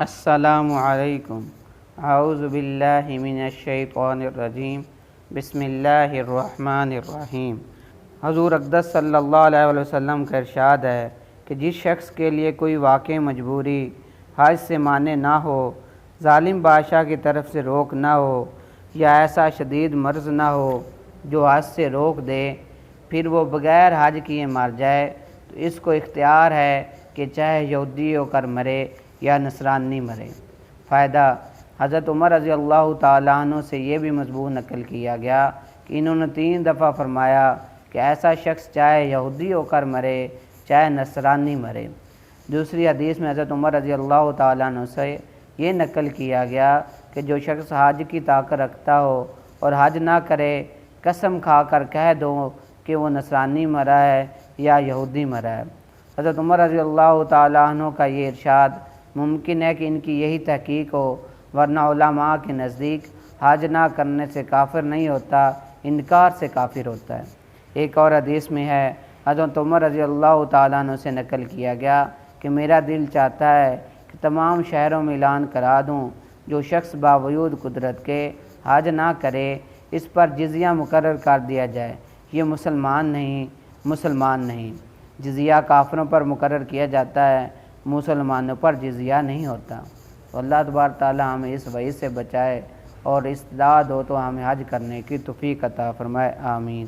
السلام علیکم۔ اعوذ باللہ من الشیطان الرجیم، بسم اللہ الرحمن الرحیم۔ حضور اقدس صلی اللہ علیہ وسلم کا ارشاد ہے کہ جس شخص کے لیے کوئی واقع مجبوری حج سے مانع نہ ہو، ظالم بادشاہ کی طرف سے روک نہ ہو، یا ایسا شدید مرض نہ ہو جو حج سے روک دے، پھر وہ بغیر حج کیے مر جائے، تو اس کو اختیار ہے کہ چاہے یہودی ہو کر مرے یا نصرانی مرے۔ فائدہ: حضرت عمر رضی اللہ تعالیٰ عنہ سے یہ بھی مضمون نقل کیا گیا کہ انہوں نے 3 دفعہ فرمایا کہ ایسا شخص چاہے یہودی ہو کر مرے چاہے نصرانی مرے۔ دوسری حدیث میں حضرت عمر رضی اللہ تعالیٰ عنہ سے یہ نقل کیا گیا کہ جو شخص حج کی طاقت رکھتا ہو اور حج نہ کرے، قسم کھا کر کہہ دو کہ وہ نصرانی مرا ہے یا یہودی مرا ہے۔ حضرت عمر رضی اللہ تعالیٰ عنہ کا یہ ارشاد ممکن ہے کہ ان کی یہی تحقیق ہو، ورنہ علماء کے نزدیک حج نہ کرنے سے کافر نہیں ہوتا، انکار سے کافر ہوتا ہے۔ ایک اور حدیث میں ہے، حضرت عمر رضی اللہ تعالیٰ عنہ سے نقل کیا گیا کہ میرا دل چاہتا ہے کہ تمام شہروں میں اعلان کرا دوں، جو شخص باوجود قدرت کے حج نہ کرے، اس پر جزیہ مقرر کر دیا جائے۔ یہ مسلمان نہیں۔ جزیہ کافروں پر مقرر کیا جاتا ہے، مسلمانوں پر جزیہ نہیں ہوتا۔ تو اللہ تبارک تعالی ہمیں اس وعید سے بچائے اور استطاعت ہو تو ہمیں حج کرنے کی توفیق عطا فرمائے، آمین۔